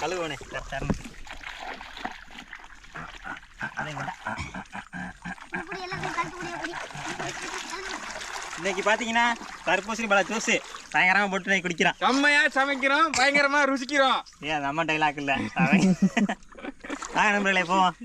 கழுவுவனே இன்னைக்கு பாத்தீங்கன்னா தர்பூசணி பழ ஜூஸ் பயங்கரமா போட்டு குடிக்கிறோம். செம்மையா சமைக்கிறோம், பயங்கரமா ருசிக்கிறோம். ஏன் நம்ம டைலாக் இல்ல வாங்க நண்பர்களே போவோம்.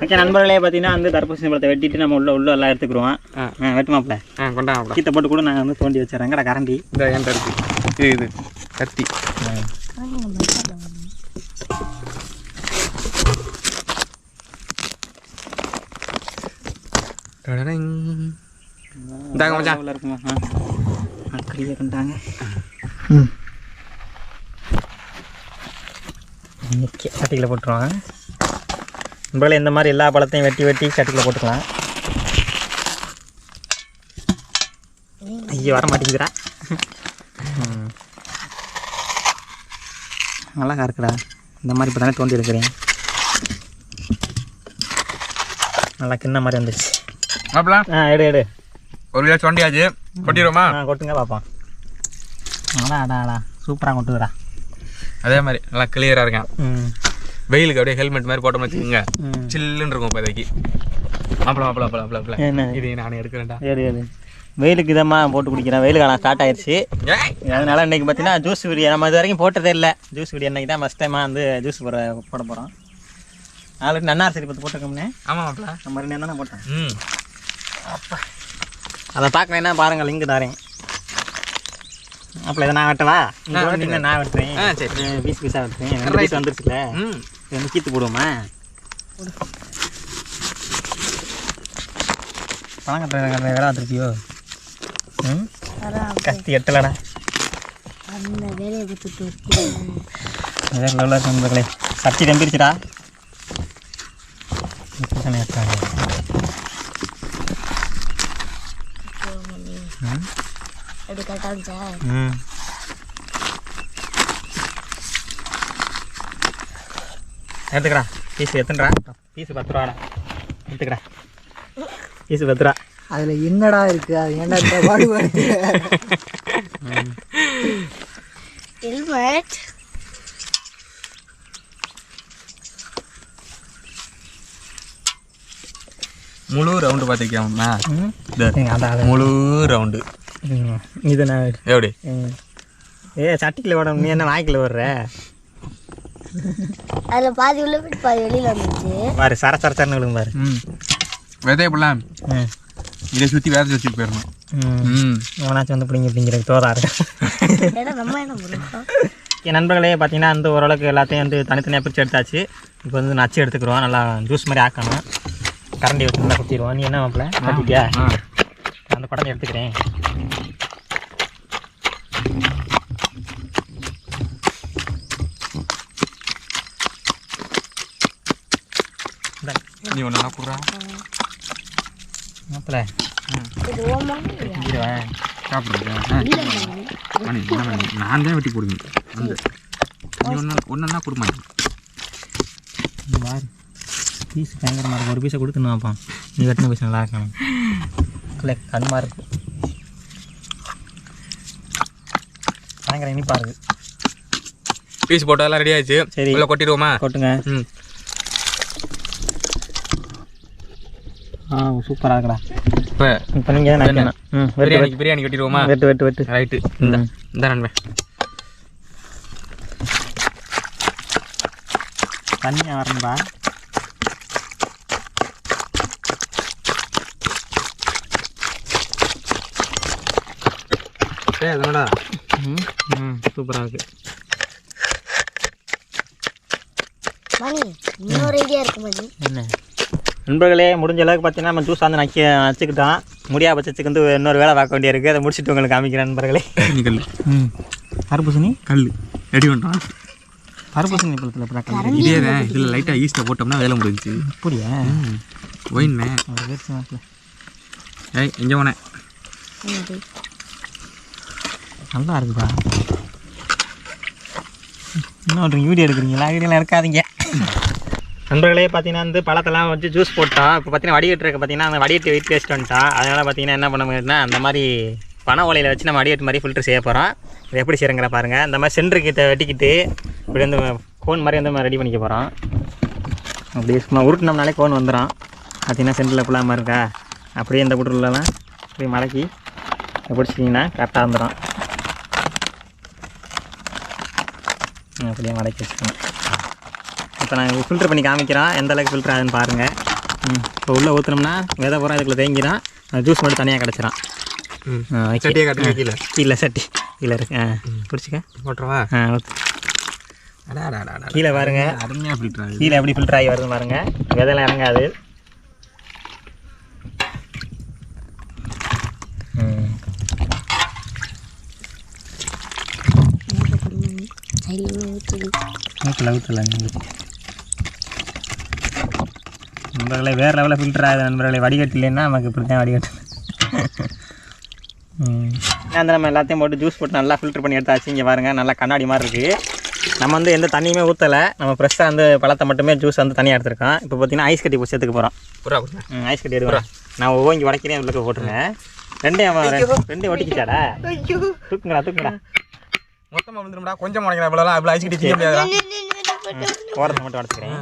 ஓகே நண்பர்களே, பார்த்தீங்கன்னா வந்து தர்பூசணி பழத்தை வெட்டிட்டு நம்ம உள்ள எல்லாம் எடுத்துக்கிறோம். வெட்டுமாப்பில கொண்டாங்க கீத்தை போட்டு கூட நாங்கள் வந்து தோண்டி வச்சுறேன். எங்கடா கரண்டி? இந்த என் இருக்கு இது கத்தி. இருக்குமா அப்படியே கண்டாங்க. இன்னைக்கு சட்டியில் போட்டுருவாங்க. நண்பர்களே, இந்த மாதிரி எல்லா பழத்தையும் வெட்டி சட்டியில் போட்டுக்கலாம். ஐயோ வர மாட்டேங்குதுடா. நல்லா இருக்குடா. இந்த மாதிரி இப்போ தானே தோண்டி எடுக்கிறேன். நல்லா கிண்ண மாதிரி வந்துச்சு. எடு ஒரு கிலோ தோண்டியாச்சு. கொட்டிடுவோமா? கொட்டுங்க பார்ப்போம். அடா சூப்பராக கொட்டுதுடா. அதே மாதிரி நல்லா கிளியராக இருக்கேன். வெயிலுக்கு அப்படியே ஹெல்மெட் மாதிரி போட்டோம்னு வச்சுக்கோங்க, சில்லுன்னு இருக்கும். இப்போதைக்கு மாப்பிள என்ன இது நானே எடுக்கிறேன்டா. ஏடு வெயிலுக்கு இதமாக போட்டு குடிக்கிறேன். வெயில் காலம் ஸ்டார்ட் ஆயிடுச்சு. அதனால இன்றைக்கி பார்த்தீங்கன்னா ஜூஸ் வீடியோ நம்ம இது வரைக்கும் போட்டதே இல்லை. ஜூஸ் வீடியோ இன்றைக்கி தான் ஃபஸ்ட் டைமாக வந்து ஜூஸ் போட போகிறோம். நாளைக்கு நன்னார் சரி பத்து போட்டிருக்கோம்னே. ஆமாம் மாப்பிள, நம்ம 2 என்ன போட்டேன். அப்பா அதை பார்க்கணுன்னா பாருங்கள், லிங்க் தரேன். அப்போ இதை நான் வெட்டவா? நான் வெட்டுறேன். சரி, பீஸாக வெட்டுறேன். 2 பீஸ் வந்துருச்சுல, இது கீத்து போடுவோமா? பழம் கட்டுற வேலை வந்துருக்கியோ? கத்தி எட்டலடா. வேலை நண்பர்களே, சட்டி தம்பிடுச்சுடா. எடுத்துக்கடா. பீஸ் எத்தனைடா? பீஸ் 10 ரூபாடா. எடுத்துக்கடா. பீஸ் 10 ரூபா. அதில் என்னடா இருக்குது? அது ஏன்டா இந்த பாடுபடுது? ஹெல்மெட் முழு ரவுண்டு பார்த்துக்கியாமா? முழு ரவுண்டு இது நான் எப்படி சட்டிக்கில் ஓட. நீ என்ன வாய்க்கில் ஓடுற? அதில் பாதி உள்ள போய் பாதி வெளியில் வந்துச்சு பாரு. சரச்சரன்னு விழுங்க பாரு. விதைய போடலாம். இதை சுற்றி வேற வச்சுட்டு போயிடணும். எவனாச்சும் வந்து பிடிங்கிறதுக்கு தோறாரு. என் நண்பர்களே, பார்த்தீங்கன்னா வந்து ஓரளவுக்கு எல்லாத்தையும் வந்து தனித்தனியாக பிரித்து எடுத்தாச்சு. இப்போ வந்து நச்சு எடுத்துக்கிறோம். நல்லா ஜூஸ் மாதிரி ஆக்கணும். கரண்டி வச்சு நல்லா குத்திடுவோம். நீ என்ன மாப்பிள்ள கட்டிட்டியா? அந்த குடத்தை எடுத்துக்கிறேன். நீ ஒன்றா கூடுறா மாப்பிள்ள நான் தான் வெட்டி போடுவேன். ஒன்றா கொடுமா பாரு. பீஸ் பயங்கரமாக இருக்கும். ஒரு பீஸை கொடுத்துன்னு வாப்பான். நீ வெட்டின பீஸ் நல்லா இருக்கணும். இல்லை கண்மா இருக்கு. பயங்கர இனிப்பாக இருக்குது. பீஸ் போட்டாலாம் ரெடி ஆயிடுச்சு. சரி, உள்ள கொட்டிடுவோமா? கொட்டுங்க. சூப்பராக இருக்குடா. இப்போ நீங்கள் பிரியாணி கட்டிடுவோமா? வெட்டு ரைட்டு. இந்த நண்பன் தண்ணியாக வரணும்பா. அதனால சூப்பராக இருக்குது. என்ன நண்பர்களே, முடிஞ்ச அளவுக்கு பார்த்தீங்கன்னா நம்ம ஜூஸ் வந்து நச்சுக்கிட்டோம். முடியா பட்சத்துக்கு வந்து இன்னொரு வேலை பார்க்க வேண்டிய இருக்குது. அதை முடிச்சுட்டு உங்களுக்கு காமிக்கிறேன் நண்பர்களே. தர்பூசணி கல் ரெடி பண்ணுறோம். தர்பூசணி பழத்தில் இதே தான். இதில் லைட்டாக ஈஸ்ட்டை போட்டோம்னா வேலை முடிஞ்சிச்சு. அப்படியா? ஒயின்மே மாப்பிள்ள ஏய் எங்கே போனேன்? நல்லா இருக்குதா? இன்னும் வீடியோ எடுக்கிறீங்களா? வீடியோலாம் எடுக்காதீங்க. நண்பர்களே பார்த்தீங்கன்னா வந்து பழத்தெல்லாம் வச்சு ஜூஸ் போட்டோம். இப்போ பார்த்தீங்கன்னா வடிகட்டுறதுக்கு பார்த்தீங்கன்னா அந்த வடிகட்டி வெயிட் வேஸ்ட் வந்துட்டோம். அதனால் பார்த்தீங்கன்னா என்ன பண்ண முடியும்னா அந்த மாதிரி பனை ஓலையில் வச்சு நம்ம வடிகட்டு மாதிரி ஃபில்ட்ரு செய்ய போகிறோம். இது எப்படி செய்கிறங்கிற பாருங்கள். இந்த மாதிரி சென்டருக்கு வெட்டிக்கிட்டு இப்படி வந்து கோன் மாதிரி வந்து ரெடி பண்ணிக்க போகிறோம். அப்படியே சும்மா உருட்டினோம்னாலே கோன் வந்துடும். பார்த்தீங்கன்னா சென்டரில் புல்லாமல் இருக்கா, அப்படியே இந்த புட்டுலாம் அப்படியே மடக்கி பிடிச்சிட்டிங்கன்னா கரெக்டாக வந்துடும். அப்படியே மடக்கி வச்சுக்கணும். இப்போ நாங்கள் ஃபில்ட்ரு பண்ணி காமிக்கிறோம் எந்த அளவுக்கு ஃபில்ட்ரு ஆகுதுன்னு பாருங்கள். இப்போ உள்ளே ஊற்றினோம்னா விதை பூரா இதுக்குள்ளே தேங்கிடும். ஜூஸ் மட்டும் தனியாக கிடச்சிடும். சட்டியை கட்டி கீழே கீழே சட்டி கீழே இருக்கு. பிடிச்சிக்க போட்டுருவா. ஊற்று. கீழே பாருங்கள் அருமையாக ஃபில்ட்ரு ஆகுது. கீழே எப்படி ஃபில்ட்ரு ஆகி வருதுன்னு பாருங்கள். விதைலாம் இறங்காது. நண்பர்களே வேறு லெவலில் ஃபில்டர் ஆகுது. நண்பர்களை வடிகட்டு இல்லைன்னா நமக்கு இப்படி தான் வடிகட்டு. அந்த நம்ம எல்லாத்தையும் போட்டு ஜூஸ் போட்டு நல்லா ஃபில்டர் பண்ணி எடுத்தாச்சு. இங்கே பாருங்கள் நல்லா கண்ணாடி மாதிரி இருக்குது. நம்ம வந்து எந்த தண்ணியுமே ஊற்றலை. நம்ம ஃப்ரெஷ்ஷாக வந்து பழத்தை மட்டுமே ஜூஸ் வந்து தனியாக எடுத்துருக்கோம். இப்போ பார்த்தீங்கன்னா ஐஸ் கட்டி சேர்த்துக்க போகிறோம். ஐஸ் கட்டி எடுக்கிறோம். நான் ஓங்கி உடைக்கிறேன் உள்ளே போட்டுருங்க. ரெண்டையும் ஒட்டிக்கிச்சாடா? தூக்குங்கடா. மொத்தமாக வந்துடும்டா. கொஞ்சம் உடைக்கிறேன். இவ்வளோலாம் இவ்வளோ ஐஸ் கட்டி செய்ய முடியாதா? ஓரத்தை மட்டும் உடச்சிக்கிறேன்.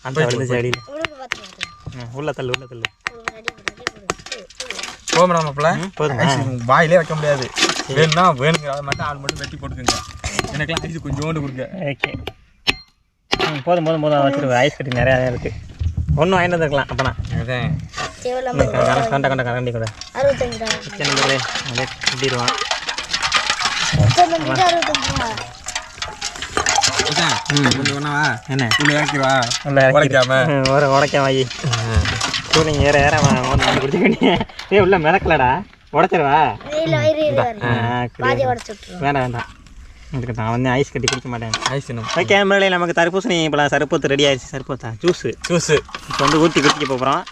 அந்த வலது சைடில் உள்ள தள்ளு. போகணும் மாப்பிள்ள. வாயிலே வைக்க முடியாது. வேணும்னா வேணுங்கிற அதை மட்டும் ஆள் மட்டும் வெட்டி போட்டுக்கோங்க. எனக்குலாம் ஐஸ் கொஞ்சோண்டு கொடுங்க. ஓகே போதும் வச்சுருவேன். ஐஸ் கட்டி நிறையா இருக்குது. ஒன்றும் வாங்கிட்டு வந்துருக்கலாம். அப்போனா கண்டி கூட நம்பர்களே அப்படியே கட்டிடுவான். என்ன உடைக்காம கூலிங் ஏற குடிச்சுக்கிட்டே உள்ள மிதக்கலடா. உடச்சிருவா? வேண்டாம் இதுக்கு நான் வந்து ஐஸ் கட்டி குடிக்க மாட்டேன். ஐஸ் ஓகே நம்பர்களே நமக்கு தர்பூசணி இப்போலாம் சர்பத்து ரெடி ஆயிடுச்சு. சர்பத்தா ஜூஸு இப்போ வந்து ஊற்றி குடிக்க போகிறோம்.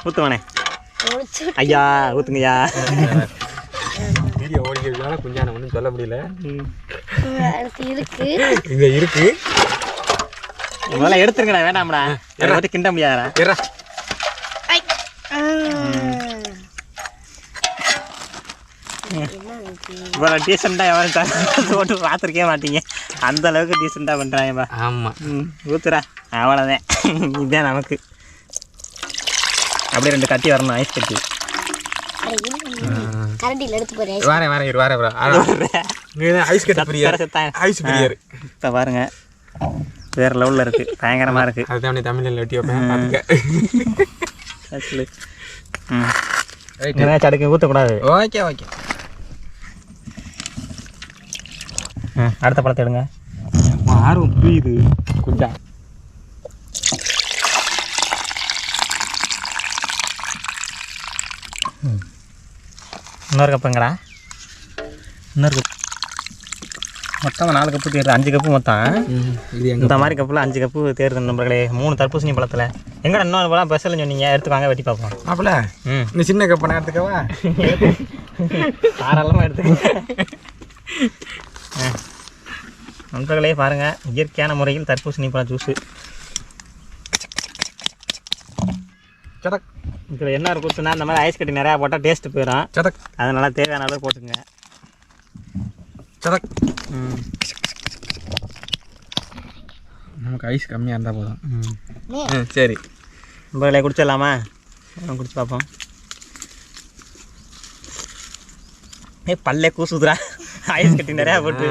ஊற்றுவானே ஐயா ஊற்றுங்கய்யா. வீடியோ ஓடிக்கிறதுனால கொஞ்சம் ஒன்றும் சொல்ல முடியல. இங்கே இருக்கு முதல்ல எடுத்துருங்கடா. வேண்டாம்டா மட்டும் கிண்ட முடியாதா? இவ்வளோ டீசெண்டாக எவரும் போட்டு பார்த்துருக்கே மாட்டீங்க. அந்த அளவுக்கு டீசெண்டாக பண்ணுறாங்கப்பா. ஆமாம் ஊத்துறா அவ்வளோதான். இதுதான் நமக்கு. அப்படியே 2 கட்டி வரணும். ஐஸ் கட்டி கரண்டியில் எடுத்து போகிறேன். ஐஸ் பிரியர் இப்போ பாருங்க வேறு லெவலில் இருக்குது. பயங்கரமாக இருக்குது. அதுதான் தமிழில் வெட்டி வைப்பேன். சடுக்கு ஊற்றக்கூடாது. ஓகே அடுத்த பழத்தை எடுங்க. ஆர்வம் புரியுது. கொஞ்சம் இன்னொரு கப்புங்கடா. இன்னொரு கப்பு மொத்தம் 4 கப்பு தேருது. 5 கப்பு மொத்தம். இந்த மாதிரி கப்பில் 5 கப்பு தேருது நண்பர்களே. 3 தர்பூசணி பழத்தில் எங்கடா இன்னொரு பழம் ஸ்பெஷல்னு சொன்னீங்க. எடுத்துக்காங்க வெட்டி பார்ப்போம். அப்பல இந்த சின்ன கப்பை நான் எடுத்துக்கவா? தாராளமாக எடுத்துக்க. நண்பர்களே பாருங்கள் இயற்கையான முறையில் தர்பூசணி பழம் ஜூஸு. இதில் என்ன இருக்குன்னா இந்த மாதிரி ஐஸ் கட்டி நிறையா போட்டால் டேஸ்ட்டு போயிடும். அதனால தேவையான அளவு போட்டுங்க. நமக்கு ஐஸ் கம்மியாக இருந்தால் போதும். சரி நண்பர்களே குடிச்சிடலாமா? குடிச்சு பார்ப்போம். பல்லே கூசுதுரா ஐஸ் கட்டி நிறையா போட்டு.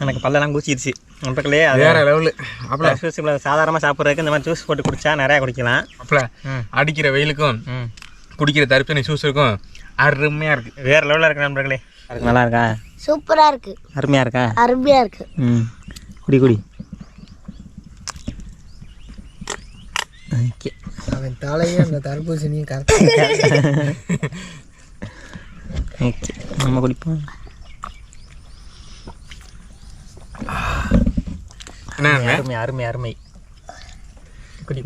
எனக்கு பல்லெல்லாம் கூச்சிருச்சு நண்பர்களே. அது வேற லெவலு. அப்பல ஜூஸ் சாதாரணமாக சாப்பிட்றதுக்கு இந்த மாதிரி ஜூஸ் போட்டு குடிச்சா நிறையா குடிக்கலாம். அப்பல அடிக்கிற வெயிலுக்கும் குடிக்கிற தர்பூசணி ஜூஸ் இருக்கும். அருமையாக இருக்குது. வேறு லெவலில் இருக்குது நண்பர்களே. அதுக்கு நல்லா இருக்கா? சூப்பராக இருக்குது. அருமையாக இருக்கா? அருமையாக இருக்குது. குடி ஓகே. அவன் தலையும் அந்த தர்பூசணியும் கரெக்டாக. ஓகே நம்ம குடிப்போம். என்ன அருமை அருமை அருமை.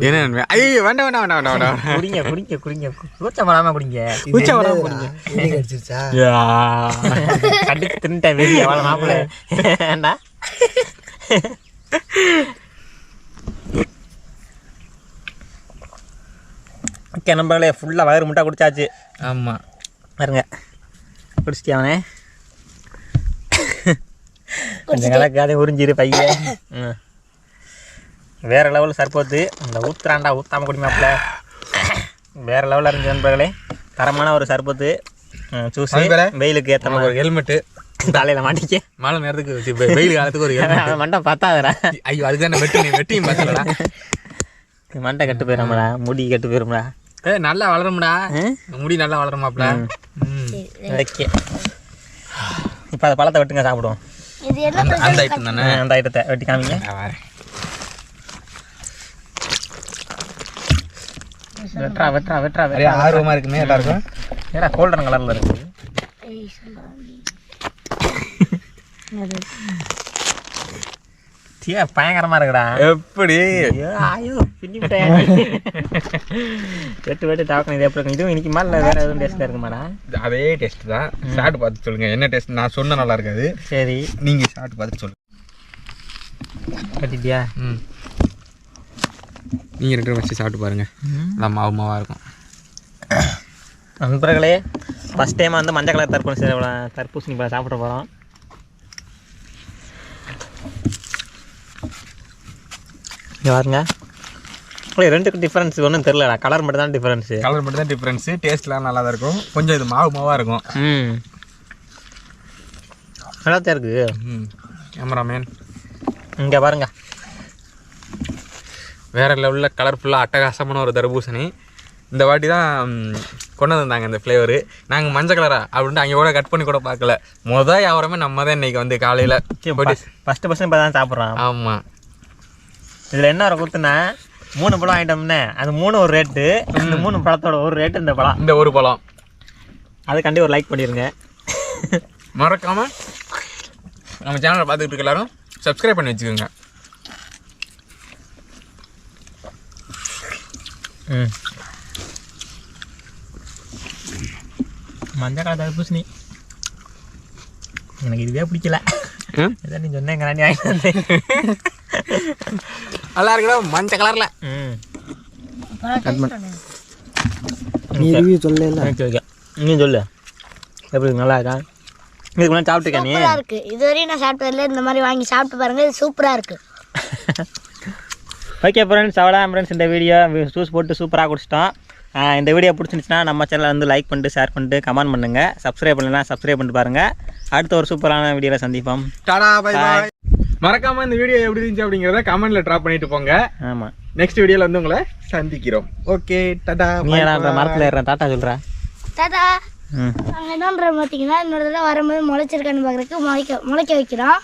என்ன நண்பே? ஐயோ வேண்டாம் வேண்டாம் வேண்டாம் வேண்டாம் வேண்டாம். குடிங்க குடிங்க குடிங்க, கூச்சம் வராம குடிங்க. கூச்சம் வராம குடிங்க. எலி கடிச்சிருச்சா? கண்டிச்சு தின்னுட்டேன் வெளியே எவ்வளோ மாப்பிள்ள ஏண்டா. ஓகே நண்பர்களே, ஃபுல்லாக வயிறு முட்டை குடிச்சாச்சு. ஆமாம் பாருங்க குடிச்சிட்டு அவனே கொஞ்சம் கலக்காதே உறிஞ்சிரு பையன். வேறு லெவலில் சர்பத்து இந்த ஊத்துறாண்டா, ஊற்றாம குடிமாப்பில் வேறு லெவலில் இருந்துச்சு நண்பர்களே. தரமான ஒரு சர்பத்து சூஸ், வெயிலுக்கு ஏற்ற மாதிரி ஒரு ஹெல்மெட்டு தலையில் மாட்டிக்க. மழை நேரத்துக்கு வெயில் காலத்துக்கு ஒரு ஹெல்மெட். மண்டை பார்த்தாதடா. ஐயோ அதுக்கு தான் வெட்டியும் பார்த்தலடா. மண்டை கெட்டு போயிடும்டா, முடி கெட்டு போயிடும்டா. நல்லா வளரும்டா, முடி நல்லா வளருமாப்ல. ஓகே, இப்போ அதை பழத்தை வெட்டுங்க சாப்பிடுவோம். அந்த ஐட்டம் தானே, அந்த ஐட்டத்தை வெட்டி காமிங்க. வெட்டுறா வெட்டுறா வெட்டுறா வெட்டுறா. ஆர்வமாக இருக்குமே எல்லாருக்கும். ஏடா கோல்டன் கலரில் இருக்குது. பயங்கரமா இருக்குடா. எப்படி ஐயோ பின்னி வெட்டு வெட்டு டாக்கணும். இது எப்படி இருக்கும்? இதுவும் இனிக்குமா இல்லை வேற எதுவும் டேஸ்ட்ல இருக்குமாடா? அதே டேஸ்ட் தான். சாப்பிட்டு பார்த்து சொல்லுங்க என்ன டேஸ்ட். நான் சொன்ன நல்லா இருக்காது, சரி நீங்கள் சாப்பிட்டு பார்த்து சொல்லுங்க. கட்டிட்டியா? நீங்கள் 2 பேரும் வச்சு சாப்பிட்டு பாருங்கள். நல்லா மாவு மாவாக இருக்கும். நண்பர்களே, ஃபஸ்ட் டைம் வந்து மஞ்சள் கலர் தர்பூசணி பழம் சாப்பிட போகிறோம். இங்கே பாருங்க, ரெண்டுக்கும் டிஃப்ரென்ஸ் ஒன்றும் தெரிலடா. கலர் மட்டும் தான் டிஃப்ரென்ஸு. கலர் மட்டும் தான் டிஃப்ரென்ஸு. டேஸ்ட்லாம் நல்லா தான் இருக்கும். கொஞ்சம் இது மாவு மாவாக இருக்கும். நல்லா தான் இருக்குது. கேமராமேன் இங்கே பாருங்க, வேறு லெவலில் கலர்ஃபுல்லாக அட்டகாசமான ஒரு தர்பூசணி. இந்த வாட்டி தான் கொண்டு வந்தாங்க இந்த ஃப்ளேவரு. நாங்கள் மஞ்சள் கலரா அப்படின்ட்டு அங்கே கூட கட் பண்ணி கூட பார்க்கல. வியாபாரமே நம்ம தான் இன்றைக்கி வந்து காலையில் போய்ட்டு ஃபஸ்ட்டு இப்போ தான் சாப்பிட்றோம். ஆமாம். இதில் என்ன ஒரு குத்துனா 3 பழம் ஆகிட்டோம்னே, அது 3 ஒரு ரேட்டு, இந்த 3 பழத்தோட ஒரு ரேட்டு இந்த பழம். இந்த ஒரு பழம் அது கண்டி ஒரு லைக் பண்ணிடுங்க. மறக்காமல் நம்ம சேனலை பார்த்துக்கிட்டு இருக்க எல்லாரும் சப்ஸ்கிரைப் பண்ணி வச்சுக்கோங்க. மஞ்சள் கலர் தர்பூசணி எனக்கு இதுவே பிடிக்கல. இதான் நீ சொன்னேன் எங்கள் வாங்கிட்டு வந்தேன். நல்லா இருக்கணும் மஞ்சள் கலரில். நீ சொல்லல. ஓகே நீ சொல்லு எப்படி நல்லா இருக்கா? இதுக்கு முன்னாடி சாப்பிட்டுருக்கேன் நீ? சூப்பரா இருக்கு. இதுவரையும் நான் சாப்பிட்டதில்ல. இந்த மாதிரி வாங்கி சாப்பிட்டு பாருங்க, இது சூப்பரா இருக்கு. ஓகே ஃப்ரெண்ட்ஸ், அவ்வளோதான் ஃப்ரெண்ட்ஸ். இந்த வீடியோ ஜூஸ் போட்டு சூப்பராக குடிச்சிட்டோம். இந்த வீடியோ பிடிச்சிருந்துச்சுன்னா நம்ம சேனலை வந்து லைக் பண்ணிட்டு ஷேர் பண்ணிட்டு கமெண்ட் பண்ணுங்கள். சப்ஸ்கிரைப் பண்ணலாம், சப்ஸ்கிரைப் பண்ணிட்டு பாருங்கள். அடுத்த ஒரு சூப்பரான வீடியோவில் சந்திப்போம். Tata bye bye. மறக்காமல் இந்த வீடியோ எப்படி இருந்துச்சு அப்படிங்கிறத கமெண்ட்டில் ட்ராப் பண்ணிட்டு போங்க. ஆமாம், நெக்ஸ்ட் வீடியோவில் வந்து உங்களை சந்திக்கிறோம். ஓகே டாடா. நீ நான் மரத்தில் ஏறுறேன், டாட்டா சொல்கிறா. தாத்தா நாங்கள் என்னன்ற பார்த்தீங்கன்னா இன்னொரு தடவை வரும்போது முளைச்சிருக்கான்னு பார்க்குறதுக்கு முளைக்க வைக்கிறோம்.